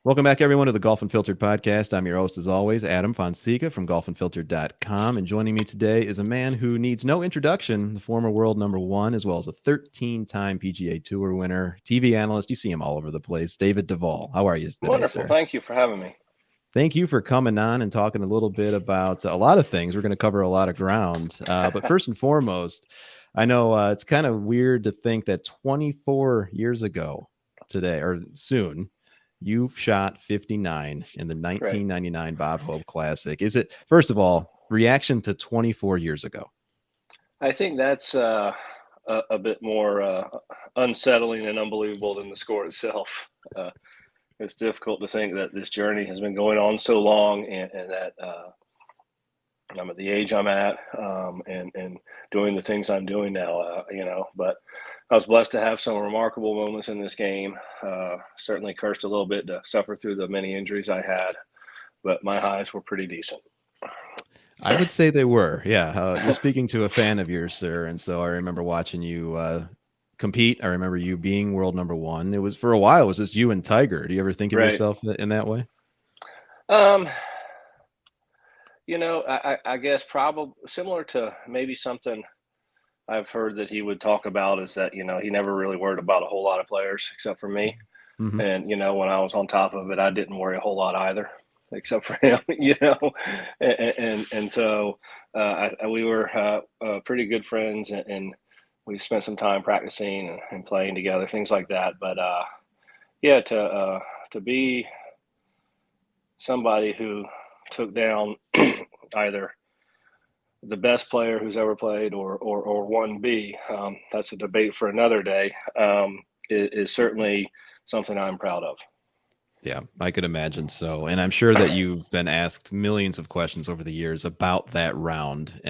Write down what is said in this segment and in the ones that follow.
Welcome back, everyone, to the Golf Unfiltered podcast. I'm your host, as always, Adam Fonseca from golfunfiltered.com. And joining me today is a man who needs no introduction, the former world number one, as well as a 13-time PGA Tour winner, TV analyst. You see him all over the place, David Duval. How are you today, Wonderful. sir? Thank you for having me. Thank you for coming on and talking a little bit about a lot of things. We're going to cover a lot of ground. But first and foremost, I know it's kind of weird to think that 24 years ago today, or soon, you shot 59 in the 1999 Bob Hope Classic. Is it, first of all, reaction to 24 years ago? I think that's a bit more unsettling and unbelievable than the score itself. It's difficult to think that this journey has been going on so long and that I'm at the age I'm at and doing the things I'm doing now, but I was blessed to have some remarkable moments in this game. Certainly cursed a little bit to suffer through the many injuries I had, but my highs were pretty decent. I would say they were. Yeah. You're speaking to a fan of yours, sir. And so I remember watching you compete. I remember you being world number one. It was, for a while, it was just you and Tiger. Do you ever think of yourself in that way? I guess probably similar to maybe something I've heard that he would talk about is that, he never really worried about a whole lot of players except for me. Mm-hmm. And, when I was on top of it, I didn't worry a whole lot either, except for him, and so we were pretty good friends and we spent some time practicing and playing together, things like that. But to be somebody who took down either the best player who's ever played or 1B, that's a debate for another day, is certainly something I'm proud of. Yeah, I could imagine so. And I'm sure that you've been asked millions of questions over the years about that round.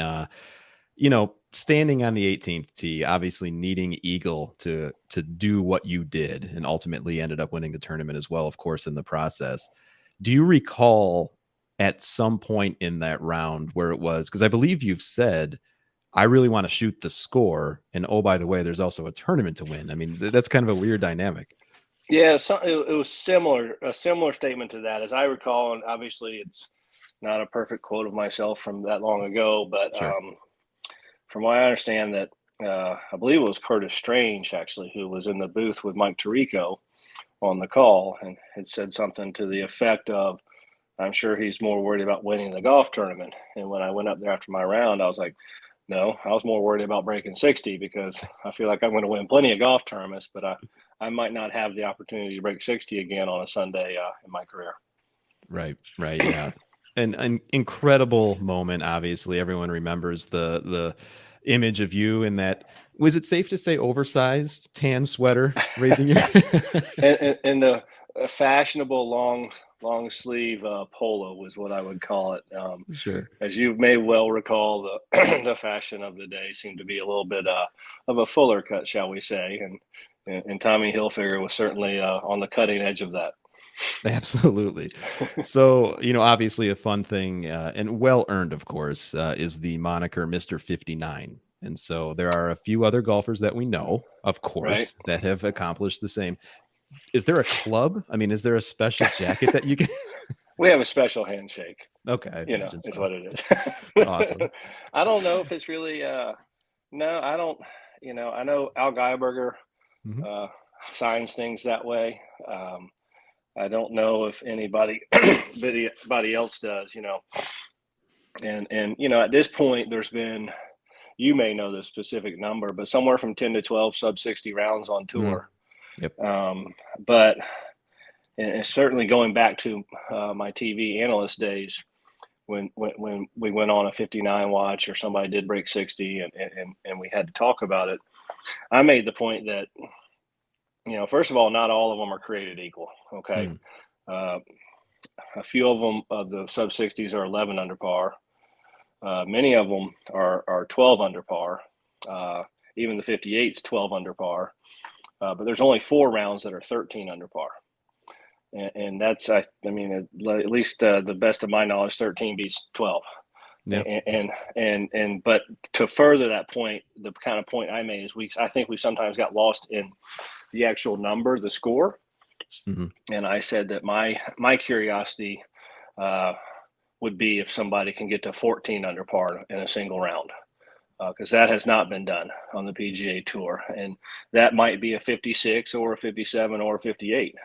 Standing on the 18th tee, obviously needing eagle to do what you did and ultimately ended up winning the tournament as well, of course, in the process. Do you recall at some point in that round where it was, because I believe you've said, I really want to shoot the score, and oh, by the way, there's also a tournament to win. I mean, that's kind of a weird dynamic. Yeah, it was a similar statement to that, as I recall, and obviously it's not a perfect quote of myself from that long ago, but Sure. From what I understand, that I believe it was Curtis Strange, actually, who was in the booth with Mike Tirico on the call and had said something to the effect of, I'm sure he's more worried about winning the golf tournament. And when I went up there after my round, I was like, no, I was more worried about breaking 60 because I feel like I'm going to win plenty of golf tournaments, but I might not have the opportunity to break 60 again on a Sunday in my career. Right. Yeah. An incredible moment. Obviously, everyone remembers the image of you in that. Was it safe to say oversized tan sweater raising your and the fashionable long sleeve polo was what I would call it. Sure. As you may well recall, the the fashion of the day seemed to be a little bit of a fuller cut, shall we say, and Tommy Hilfiger was certainly on the cutting edge of that. Absolutely. So, obviously a fun thing and well earned, of course, is the moniker Mr. 59. And so there are a few other golfers that we know, of course, right, that have accomplished the same. Is there a club? I mean, is there a special jacket that you can? We have a special handshake. Okay. Is what it is. Awesome. I don't know if it's really, no, I don't, I know Al Geiberger signs things that way. I don't know if anybody else does, and at this point there's been, you may know the specific number, but somewhere from 10 to 12 sub 60 rounds on tour. Yep. But and certainly going back to my TV analyst days, when we went on a 59 watch or somebody did break 60 and we had to talk about it, I made the point that, first of all, not all of them are created equal. Okay. A few of them of the sub 60s are 11 under par. Many of them are 12 under par. Even the 58's 12 under par. But there's only 4 rounds that are 13 under par. And that's, I mean, at least the best of my knowledge, 13 beats 12. Yep. And but to further that point, the kind of point I made is I think we sometimes got lost in the actual number, the score. Mm-hmm. And I said that my curiosity would be if somebody can get to 14 under par in a single round, because that has not been done on the PGA Tour, and that might be a 56 or a 57 or a 58.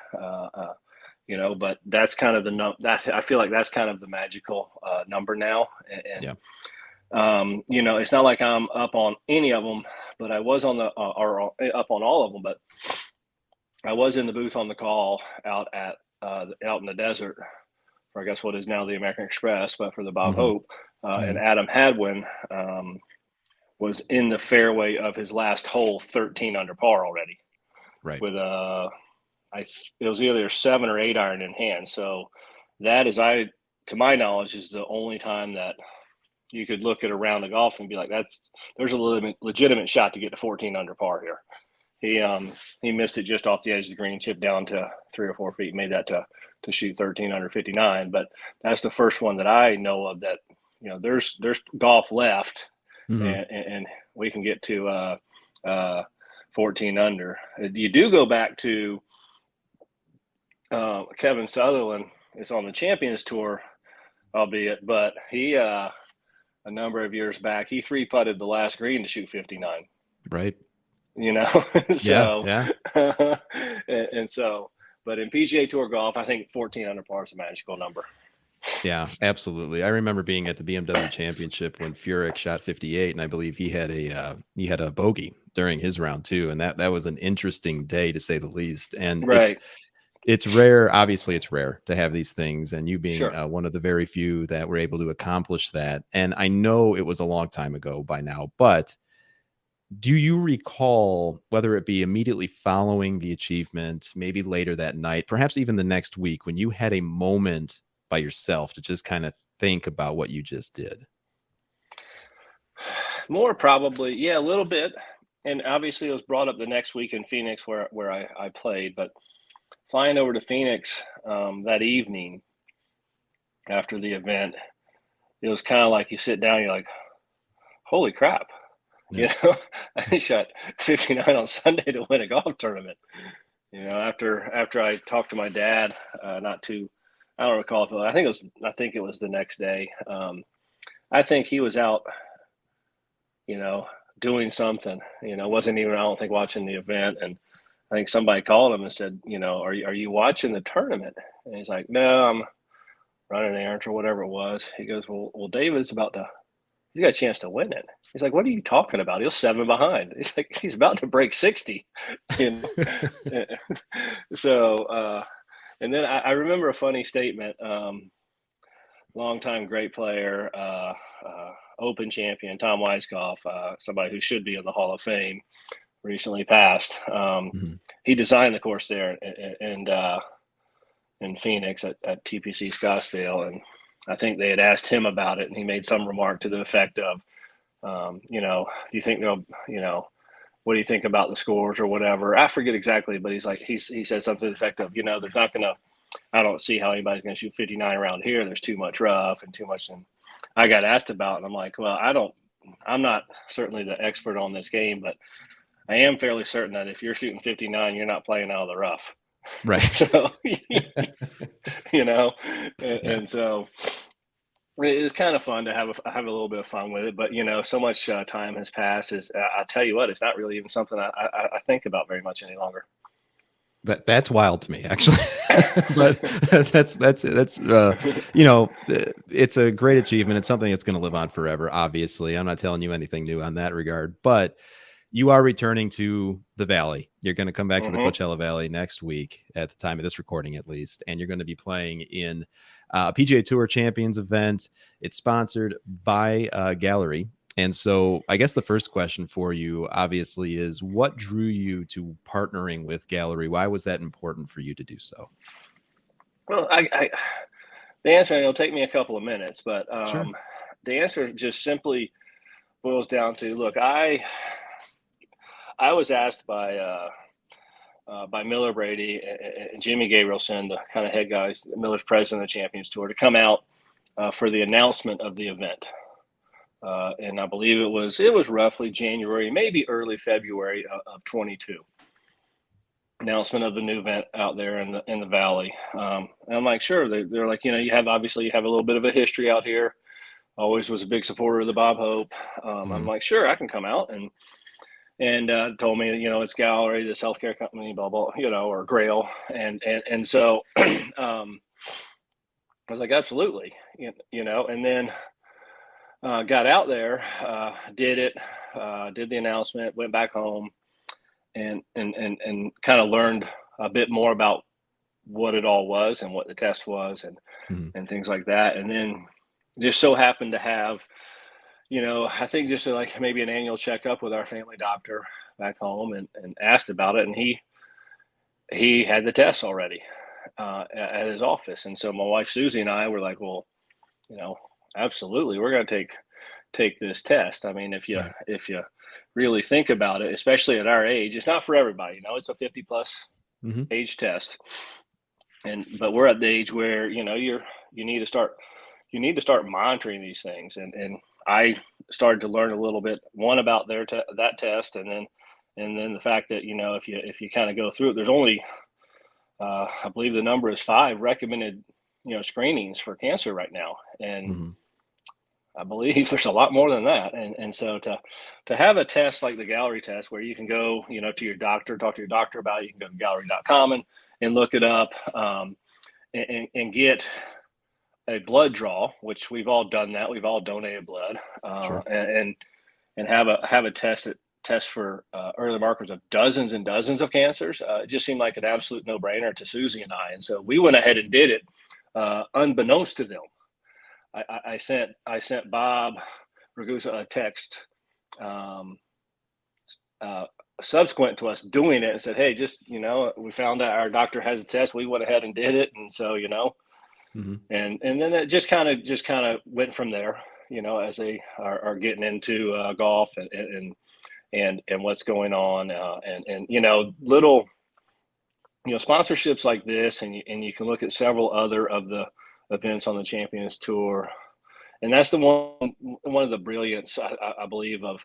But that's kind of that I feel like that's kind of the magical number now, and Yeah. it's not like I'm up on any of them, but I was on the or up on all of them, but I was in the booth on the call out in the desert for I guess what is now the American Express, but for the Bob Mm-hmm. Hope, and Adam Hadwin was in the fairway of his last hole, 13 under par already, Right. with it was either 7 or 8 iron in hand. So that is, to my knowledge, is the only time that you could look at a round of golf and be like, there's a legitimate shot to get to 14 under par here. He missed it just off the edge of the green, chipped down to 3 or 4 feet, made that to shoot 13 under 59. But that's the first one that I know of that, there's golf left, Mm-hmm. and we can get to 14 under. You do go back to Kevin Sutherland is on the Champions Tour, albeit, but he a number of years back, he 3-putted the last green to shoot 59. Right. So Yeah. and so, but in PGA Tour golf, I think 14 under par is a magical number. Yeah, absolutely. I remember being at the BMW Championship when Furyk shot 58, and I believe he had a bogey during his round too, and that was an interesting day to say the least. And Right. it's rare. Obviously, it's rare to have these things, and you being Sure. one of the very few that were able to accomplish that. And I know it was a long time ago by now, but do you recall whether it be immediately following the achievement, maybe later that night, perhaps even the next week, when you had a moment by yourself to just kind of think about what you just did? More probably, yeah, a little bit. And obviously, it was brought up the next week in Phoenix where I played. But flying over to Phoenix that evening after the event, it was kind of like you sit down, you're like, holy crap. Yeah. I shot 59 on Sunday to win a golf tournament. After I talked to my dad, I don't recall if I think it was the next day. I think he was out, doing something. Wasn't even, I don't think, watching the event. And I think somebody called him and said, are you watching the tournament? And he's like, no, I'm running errands or whatever it was. He goes, well, David's he's got a chance to win it. He's like, what are you talking about? He was 7 behind. He's like, he's about to break 60. So, and then I remember a funny statement. Longtime great player, Open champion, Tom Weiskopf, somebody who should be in the Hall of Fame, recently passed. Mhm. He designed the course there in Phoenix at TPC Scottsdale, and I think they had asked him about it, and he made some remark to the effect of, do you think they'll, what do you think about the scores or whatever? I forget exactly, but he said something to the effect of, there's not going to, I don't see how anybody's going to shoot 59 around here. There's too much rough and too much. And I got asked about it, and I'm like, well, I'm not certainly the expert on this game, but I am fairly certain that if you're shooting 59, you're not playing out of the rough. Right. So, Yeah. and so it's kind of fun to have a little bit of fun with it. But, so much time has passed. I'll tell you what, it's not really even something I think about very much any longer. That's wild to me, actually. But that's it's a great achievement. It's something that's going to live on forever. Obviously, I'm not telling you anything new on that regard, but you are returning to the Valley. You're going to come back to the Coachella Valley next week, at the time of this recording, at least, and you're going to be playing in a PGA Tour Champions event. It's sponsored by Galleri. And so I guess the first question for you, obviously, is what drew you to partnering with Galleri? Why was that important for you to do so? Well, the answer, it'll take me a couple of minutes, but Sure. the answer just simply boils down to, look, I was asked by Miller Brady and Jimmy Gabrielson, the kind of head guys, Miller's president of the Champions Tour, to come out for the announcement of the event. And I believe it was roughly January, maybe early February of 22. announcement of the new event out there in the valley. And I'm like, sure. They're like, you have a little bit of a history out here. Always was a big supporter of the Bob Hope. I'm Mhm. like, sure, I can come out, and told me, it's Galleri, this healthcare company, blah blah, or Grail, and so I was like, absolutely, and then got out there, did it, did the announcement, went back home, and kind of learned a bit more about what it all was and what the test was, Mhm. and things like that, and then just so happened to have, I think just like maybe an annual checkup with our family doctor back home, and asked about it, and he had the test already at his office, and so my wife Susie and I were like, well, you know, absolutely, we're going to take this test. I mean, Right. if you really think about it, especially at our age, it's not for everybody. It's a 50 plus Mhm. age test, but we're at the age where you need to start monitoring these things, and I started to learn a little bit about that test, and then the fact that if you kind of go through it, there's only I believe the number is 5 recommended screenings for cancer right now, and Mhm. I believe there's a lot more than that. And so to have a test like the Gallery test where you can go, to your doctor, talk to your doctor about it, you can go to gallery.com and look it up, and get a blood draw, which we've all done that. We've all donated blood, Sure. and have a test that tests for early markers of dozens and dozens of cancers. It just seemed like an absolute no brainer to Susie and I. And so we went ahead and did it, unbeknownst to them. I sent Bob Ragusa a text, um, uh, subsequent to us doing it, and said, "Hey, just we found out our doctor has a test. We went ahead and did it, and so Mhm. and then it just kind of went from there. As they are getting into golf and what's going on, and little sponsorships like this, and you can look at several other of the events on the Champions Tour. And that's the one of the brilliance, I believe, of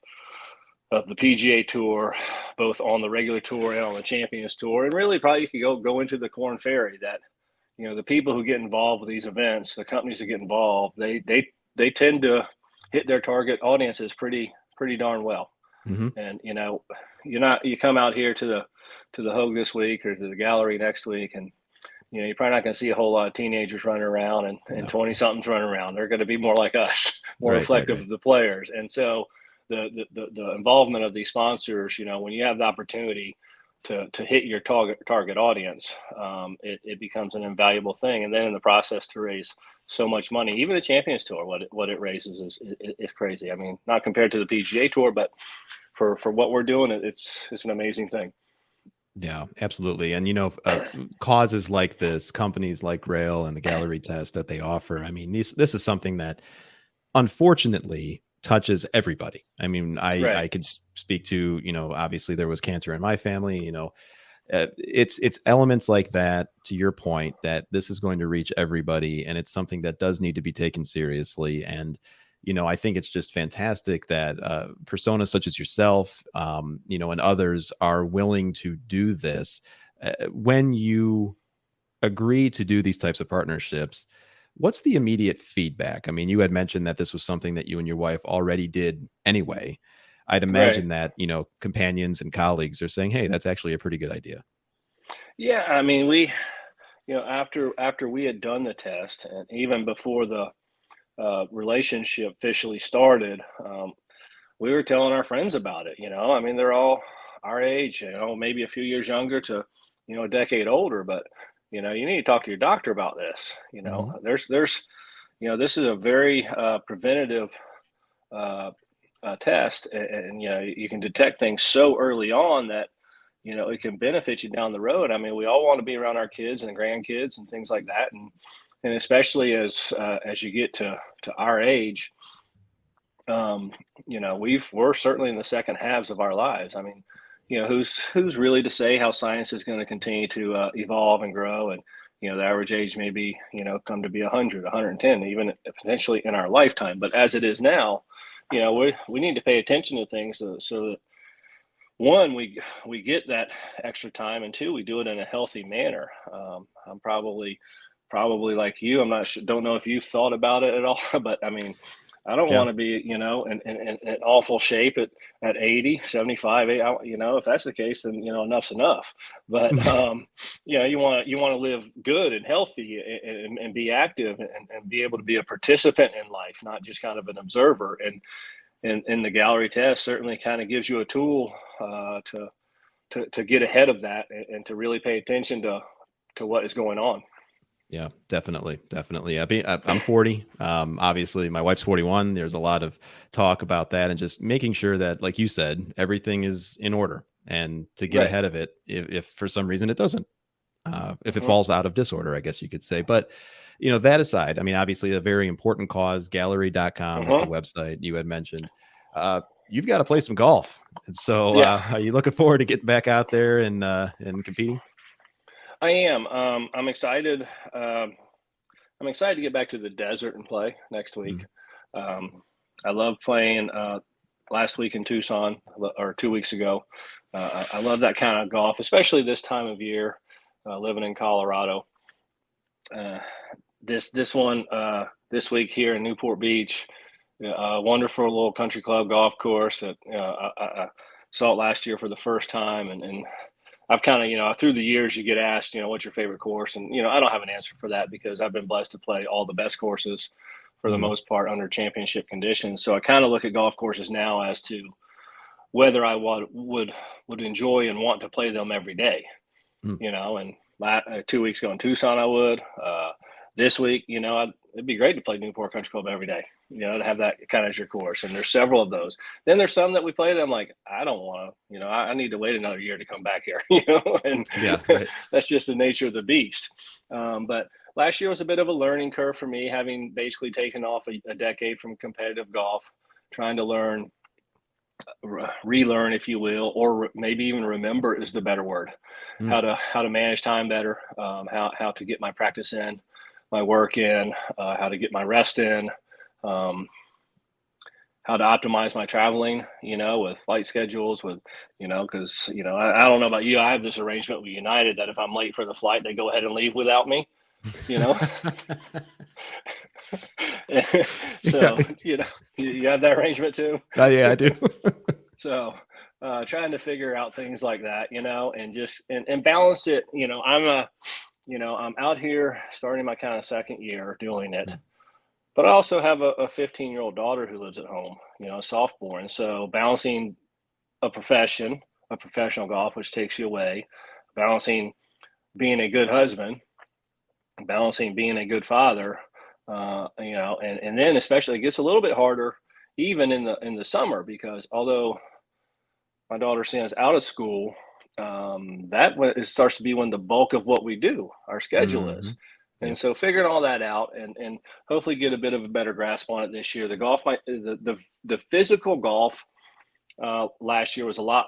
the PGA Tour, both on the regular tour and on the Champions Tour. And really, probably you could go into the Corn Ferry, that the people who get involved with these events, the companies that get involved, they tend to hit their target audiences pretty darn well. Mhm. And you come out here to the Hogue this week or to the Gallery next week, and you're probably not going to see a whole lot of teenagers running around and No. 20 somethings running around. They're going to be more like us, more Right, right, reflective right. of the players. And so the involvement of these sponsors, when you have the opportunity to hit your target audience, it becomes an invaluable thing. And then in the process to raise so much money, even the Champions Tour, what it raises is crazy. I mean, not compared to the PGA Tour, but for what we're doing, it's an amazing thing. Yeah, absolutely. And causes like this, companies like Rail and the Gallery test that they offer. I mean, this is something that unfortunately touches everybody. I mean, I Right. could speak to, obviously there was cancer in my family, it's elements like that, to your point, that this is going to reach everybody, and it's something that does need to be taken seriously. And I think it's just fantastic that personas such as yourself, and others are willing to do this. When you agree to do these types of partnerships, what's the immediate feedback? I mean, you had mentioned that this was something that you and your wife already did anyway. I'd Right. imagine that, companions and colleagues are saying, hey, that's actually a pretty good idea. Yeah. I mean, after we had done the test, and even before the relationship officially started, we were telling our friends about it. I mean, they're all our age, maybe a few years younger to, a decade older, but you need to talk to your doctor about this. Hmm. There's this is a very preventative uh, test, and you can detect things so early on that it can benefit you down the road. I mean, we all want to be around our kids and grandkids and things like that, and especially as you get to our age, um, we're certainly in the second halves of our lives. I mean, who's really to say how science is going to continue to evolve and grow, and the average age may be come to be 100, 110, even potentially in our lifetime. But as it is now, we need to pay attention to things so that one, we get that extra time, and two, we do it in a healthy manner. I'm probably like you. I'm not sure, don't know if you've thought about it at all, but I mean, I don't Yeah. want to be, in awful shape at 80, 75, 80, if that's the case, then, enough's enough. But, you want to live good and healthy and be active and be able to be a participant in life, not just kind of an observer. And the gallery test certainly kind of gives you a tool to get ahead of that and to really pay attention to what is going on. Yeah, definitely. Definitely. I'm 40. Obviously my wife's 41. There's a lot of talk about that and just making sure that, like you said, everything is in order and to get Right. ahead of it if for some reason it doesn't, if it Hmm. falls out of disorder, I guess you could say. But, that aside, I mean, obviously a very important cause, gallery.com is the Hmm. website you had mentioned. You've got to play some golf. And so, Yeah, are you looking forward to getting back out there and competing? I am. I'm excited. I'm excited to get back to the desert and play next week. Mm, Um, I love playing last week in Tucson, or 2 weeks ago. I love that kind of golf, especially this time of year, living in Colorado. Uh, this week here in Newport Beach, a wonderful little country club golf course that I saw it last year for the first time, and I've kind of, through the years, you get asked, what's your favorite course? And, I don't have an answer for that because I've been blessed to play all the best courses for the mm, most part under championship conditions. So I kind of look at golf courses now as to whether I would enjoy and want to play them every day, mm. and 2 weeks ago in Tucson, I would. This week, it'd be great to play Newport Country Club every day, to have that kind of as your course. And there's several of those. Then there's some that we play them like, I don't want to, I need to wait another year to come back here, and Yeah, right. that's just the nature of the beast. But last year was a bit of a learning curve for me, having basically taken off a decade from competitive golf, trying to relearn, if you will, or maybe even remember is the better word, Mm, how to manage time better, how to get my practice in, my work in, how to get my rest in, um, how to optimize my traveling, with flight schedules, because, I don't know about you. I have this arrangement with United that if I'm late for the flight, they go ahead and leave without me, you know? yeah. So, you have that arrangement too. Yeah, I do. So, trying to figure out things like that, and just, and balance it. I'm out here starting my kind of second year doing it, Mm, but I also have a 15-year-old daughter who lives at home, a sophomore. And so balancing a profession, a professional golf, which takes you away, balancing being a good husband, balancing being a good father, and then especially it gets a little bit harder even in the summer, because although my daughter sends out of school, it starts to be when the bulk of what we do, our schedule is. mhm. And Yep. so figuring all that out and hopefully get a bit of a better grasp on it this year. The golf might the physical golf last year was a lot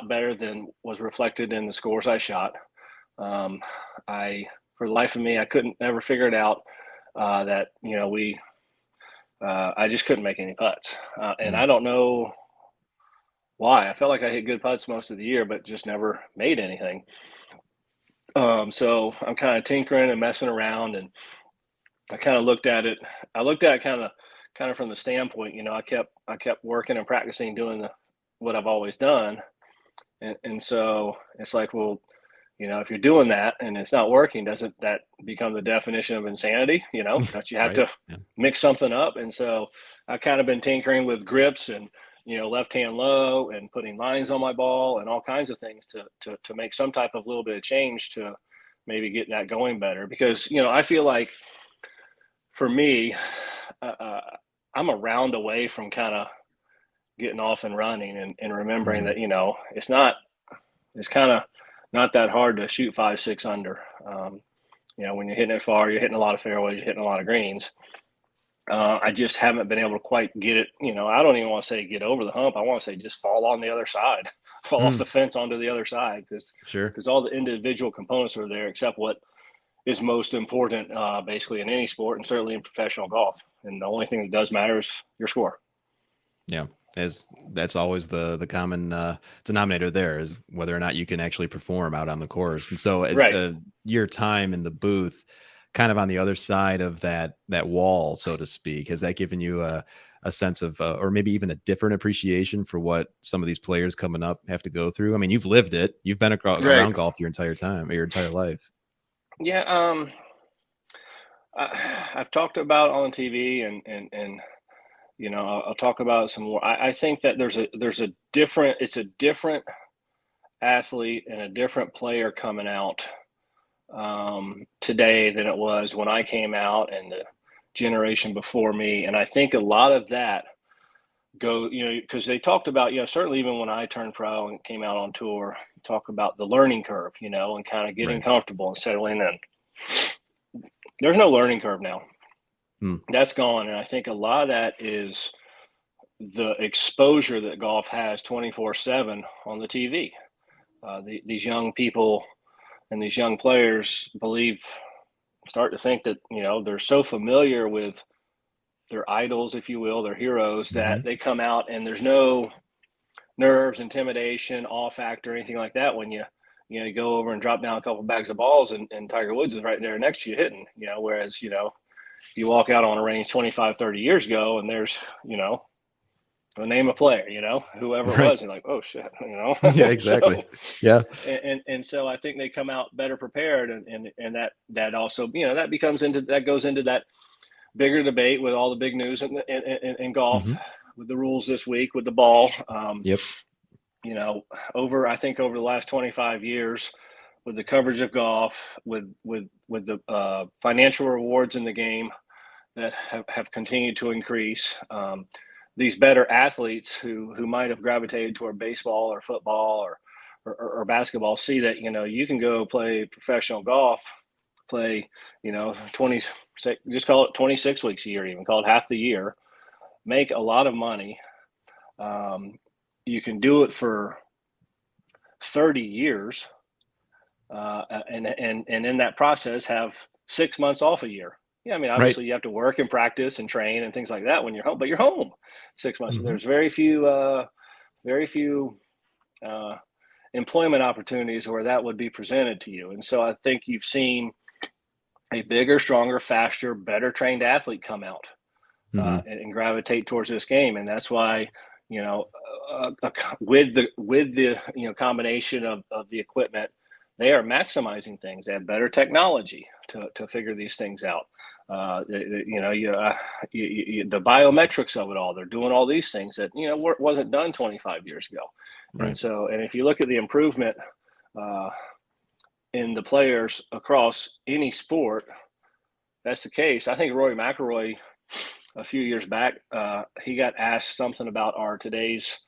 better than was reflected in the scores I shot. I For the life of me, I couldn't ever figure it out, that we I just couldn't make any putts, and Mm, I don't know why. I felt like I hit good putts most of the year, but just never made anything. So I'm kind of tinkering and messing around, and I kind of looked at it. I looked at it kind of from the standpoint, I kept working and practicing doing what I've always done, and so it's like, well, if you're doing that and it's not working, doesn't that become the definition of insanity? Don't you have right. to Yeah. mix something up? And so I kind of been tinkering with grips and left hand low and putting lines on my ball and all kinds of things to make some type of little bit of change to maybe get that going better. Because I feel like for me, uh, uh, I'm a round away from kind of getting off and running and remembering Mhm. that it's kind of not that hard to shoot 5-6 under. When you're hitting it far, you're hitting a lot of fairways, you're hitting a lot of greens. I just haven't been able to quite get it. I don't even want to say get over the hump. I want to say just fall on the other side, fall off Mm, the fence onto the other side, sure. because all the individual components are there except what is most important, basically in any sport and certainly in professional golf. And the only thing that does matter is your score. Yeah. as that's always the common denominator there, is whether or not you can actually perform out on the course. And so as Right. your time in the booth, kind of on the other side of that wall, so to speak, has that given you a sense of or maybe even a different appreciation for what some of these players coming up have to go through? I mean, you've lived it, you've been Right. around golf your entire time, your entire life. Yeah. I've talked about it on TV, and I'll talk about it some more. I think that there's a different it's a different athlete and a different player coming out today than it was when I came out and the generation before me. And I think a lot of that because they talked about, certainly even when I turned pro and came out on tour, talk about the learning curve, and kind of getting Right. comfortable and settling in. There's no learning curve now. Hmm. That's gone. And I think a lot of that is the exposure that golf has 24/7 on the TV. These young people and these young players start to think that, they're so familiar with their idols, if you will, their heroes, Mm-hmm. that they come out and there's no nerves, intimidation, awe factor, anything like that when you go over and drop down a couple bags of balls and Tiger Woods is right there next to you hitting, whereas, you walk out on a range 25, 30 years ago and there's, a name a player, whoever it Right. was, and like, oh shit, Yeah, so exactly. Yeah. and so I think they come out better prepared, and that also, that goes into that bigger debate with all the big news in golf, Hmm. with the rules this week with the ball. Yep. I think over the last 25 years, with the coverage of golf, with the financial rewards in the game that have continued to increase. These better athletes who might have gravitated toward baseball or football or basketball see that, you can go play professional golf, play, 26, just call it 26 weeks a year, even call it half the year, make a lot of money. You can do it for 30 years, and in that process have 6 months off a year. Yeah, I mean, Right. obviously you have to work and practice and train and things like that when you're home, but you're home 6 months. So Hmm. there's very few uh, employment opportunities where that would be presented to you. And so I think you've seen a bigger, stronger, faster, better trained athlete come out Hmm. and gravitate towards this game. And that's why, with the combination of the equipment, they are maximizing things. They have better technology to figure these things out. The biometrics of it all. They're doing all these things that wasn't done 25 years ago. Right. And if you look at the improvement in the players across any sport, that's the case. I think Rory McIlroy, a few years back, he got asked something about, are today's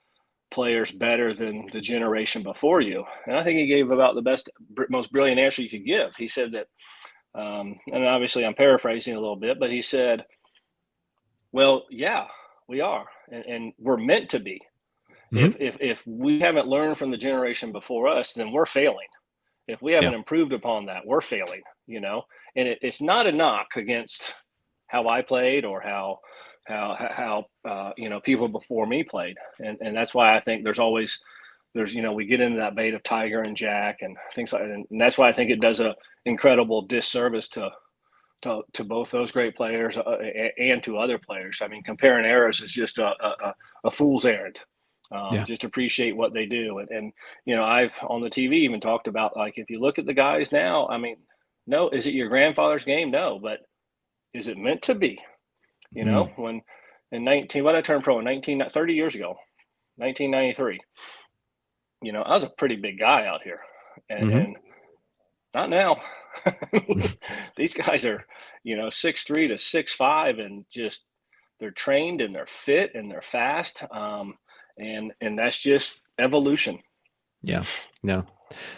players better than the generation before you? And I think he gave about the best, most brilliant answer you could give. He said that, and obviously I'm paraphrasing a little bit, but he said, well, yeah, we are, and we're meant to be. Hmm. If we haven't learned from the generation before us, then we're failing. If we haven't Yeah. improved upon that, we're failing. And it's not a knock against how I played or how people before me played, and that's why I think we get into that bait of Tiger and Jack and things like that, and that's why I think it does a incredible disservice to both those great players and to other players. I mean, comparing eras is just a fool's errand. Yeah. Just appreciate what they do, and I've on the TV even talked about, like, if you look at the guys now, I mean, no, is it your grandfather's game? No, but is it meant to be? Mm. When when I turned pro in 30 years ago, 1993, I was a pretty big guy out here, Hmm. and not now. These guys are, 6'3" to 6'5", and just they're trained and they're fit and they're fast, and that's just evolution. Yeah. No,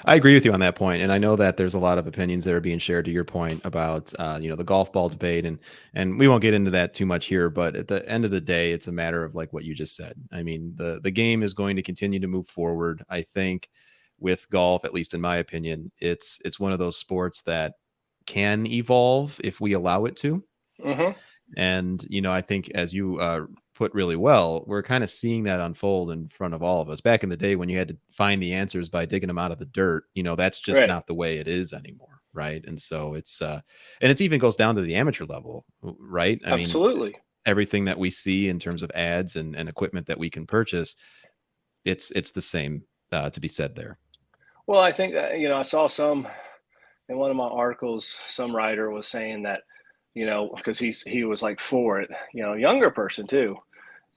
I agree with you on that point, and I know that there's a lot of opinions that are being shared to your point about the golf ball debate, and we won't get into that too much here. But at the end of the day, it's a matter of like what you just said. I mean, the game is going to continue to move forward. I think with golf, at least in my opinion, it's one of those sports that can evolve if we allow it to. Hmm. And I think as you put really well, we're kind of seeing that unfold in front of all of us. Back in the day when you had to find the answers by digging them out of the dirt, that's just Right. not the way it is anymore. Right. And so and it's even goes down to the amateur level, right? I mean, Absolutely. everything that we see in terms of ads and equipment that we can purchase, it's the same to be said there. Well, I think that, I saw in one of my articles, some writer was saying that, because he was like for it, younger person too.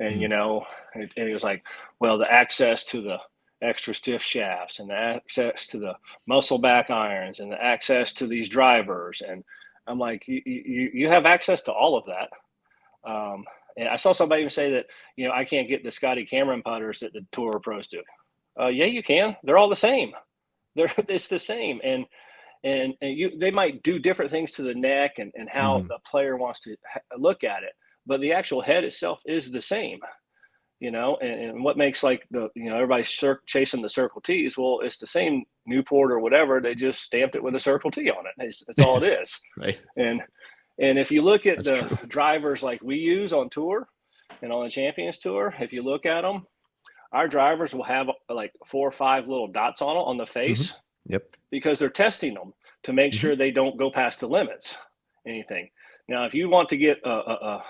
And, and he was like, well, the access to the extra stiff shafts and the access to the muscle back irons and the access to these drivers. And I'm like, you have access to all of that. And I saw somebody even say that, I can't get the Scotty Cameron putters that the Tour pros do. Yeah, you can. They're all the same. It's the same. And they might do different things to the neck and how the player wants to look at it, but the actual head itself is the same, and what makes like everybody's chasing the Circle T's. Well, it's the same Newport or whatever. They just stamped it with a Circle T on it. That's all it is. Right. And if you look at That's the true. drivers like we use on tour and on the Champions Tour, if you look at them, our drivers will have like 4 or 5 little dots on the face. Yep. Because they're testing them to make sure they don't go past the limits, anything. Now, if you want to get a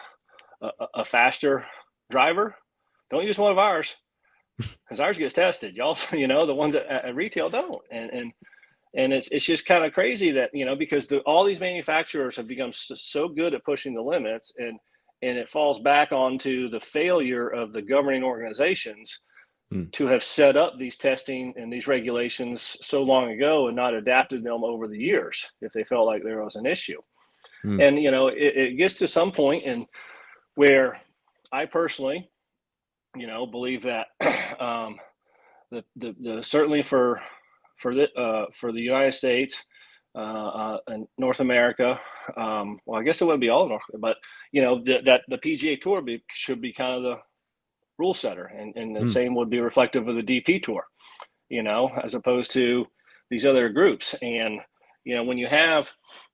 faster driver, don't use one of ours, because ours gets tested. Y'all, the ones at retail don't. And it's just kind of crazy that, because all these manufacturers have become so good at pushing the limits, and it falls back onto the failure of the governing organizations to have set up these testing and these regulations so long ago and not adapted them over the years if they felt like there was an issue. And, it gets to some point where I personally, believe that the certainly for the United States and North America, well, I guess it wouldn't be all of North, but, that the PGA Tour should be kind of the rule setter, and the same would be reflective of the DP Tour, as opposed to these other groups. And when you have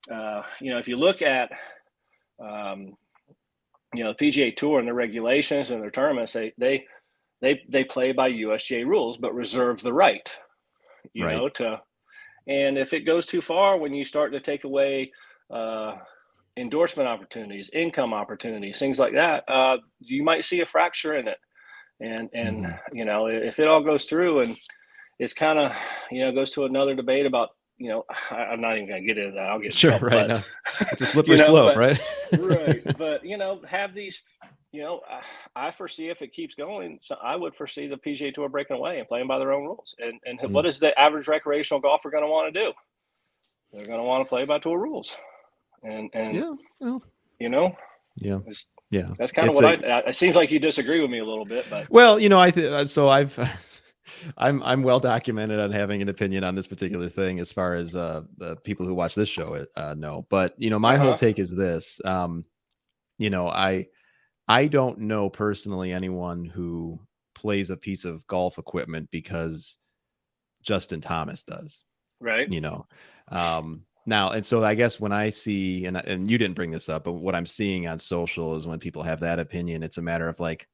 if you look at the PGA Tour and their regulations and their tournaments, they play by USGA rules, but reserve the right, to. And if it goes too far, when you start to take away endorsement opportunities, income opportunities, things like that, you might see a fracture in it. And if it all goes through, and it's kind of goes to another debate about I'm not even gonna get into that. I'll get sure, trouble, right. but, It's a slippery slope, right? Right. But have these. I foresee if it keeps going, so I would foresee the PGA Tour breaking away and playing by their own rules. And what is the average recreational golfer going to want to do? They're going to want to play by tour rules. And yeah, well, yeah. Yeah, That's kind of what it seems like you disagree with me a little bit, but well, I'm well documented on having an opinion on this particular thing as far as the people who watch this show know. But my whole take is this. I don't know personally anyone who plays a piece of golf equipment because Justin Thomas does. Right. Now, and so I guess when I see, and you didn't bring this up, but what I'm seeing on social is when people have that opinion, it's a matter of like,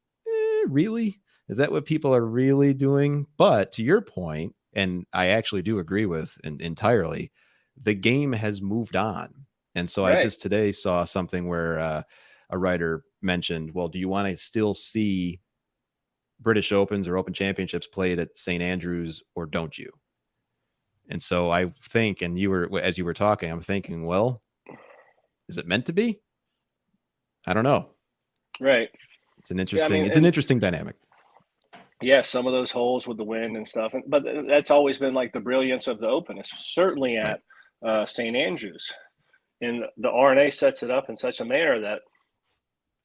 really? Is that what people are really doing? But to your point, and I actually do agree with entirely, the game has moved on. And so I just today saw something where a writer mentioned, well, do you want to still see British Opens or Open Championships played at St. Andrews, or don't you? And so I think, and as you were talking, I'm thinking, well, is it meant to be? I don't know. Right. It's an interesting dynamic. Yeah, some of those holes with the wind and stuff, but that's always been like the brilliance of the Open. It's certainly at St. Andrews, and the RNA sets it up in such a manner that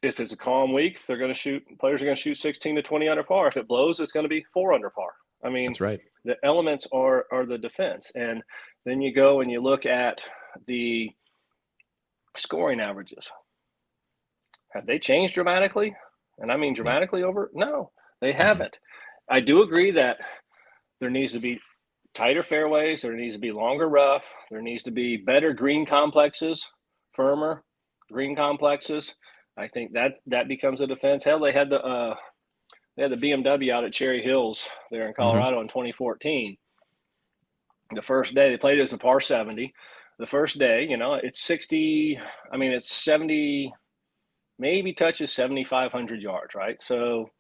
if it's a calm week, players are going to shoot 16 to 20 under par. If it blows, it's going to be 4 under par. I mean, that's right. The elements are the defense. And then you go and you look at the scoring averages. Have they changed dramatically? And I mean dramatically over? No, they haven't. I do agree that there needs to be tighter fairways. There needs to be longer rough. There needs to be better green complexes, firmer green complexes. I think that becomes a defense. Hell, they had the BMW out at Cherry Hills there in Colorado in 2014. The first day they played it as a par 70. The first day, it's 60. I mean, it's 70, maybe touches 7,500 yards, right? So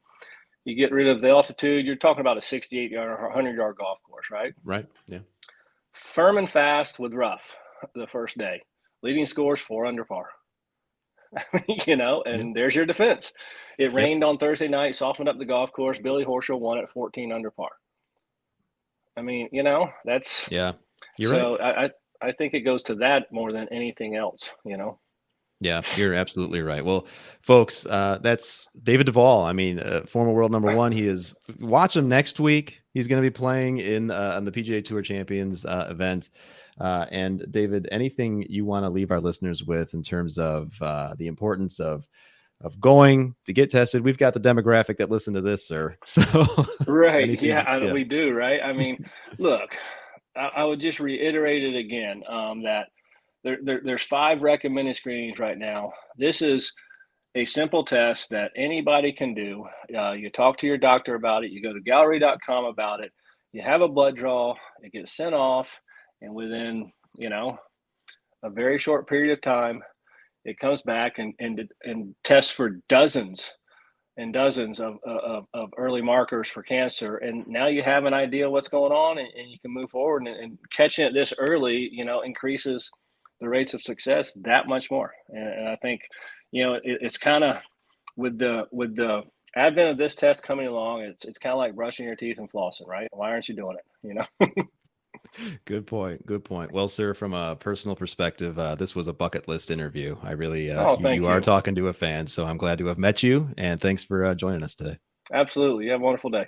you get rid of the altitude. You're talking about a 68-yard or 100-yard golf course, right? Right. Yeah. Firm and fast with rough the first day. Leading scores 4 under par. And there's your defense. It rained on Thursday night, softened up the golf course. Billy Horschel won at 14 under par. I mean, that's you're right. So I think it goes to that more than anything else. Yeah, you're absolutely right. Well, folks, that's David Duval. I mean, former world number one. He is. Watch him next week. He's going to be playing on the PGA Tour Champions event. And David, anything you want to leave our listeners with in terms of the importance of going to get tested? We've got the demographic that listen to this, sir. So right, we do, right? I mean, look, I would just reiterate it again that there's 5 recommended screenings right now. This is a simple test that anybody can do. You talk to your doctor about it. You go to galleri.com about it. You have a blood draw. It gets sent off. And within, a very short period of time, it comes back and tests for dozens and dozens of early markers for cancer. And now you have an idea what's going on, and you can move forward. And catching it this early, increases the rates of success that much more. And I think, it's kind of with the advent of this test coming along, it's kind of like brushing your teeth and flossing, right? Why aren't you doing it? Good point. Well, sir, from a personal perspective, this was a bucket list interview. I really, you are talking to a fan, so I'm glad to have met you, and thanks for joining us today. Absolutely. You have a wonderful day.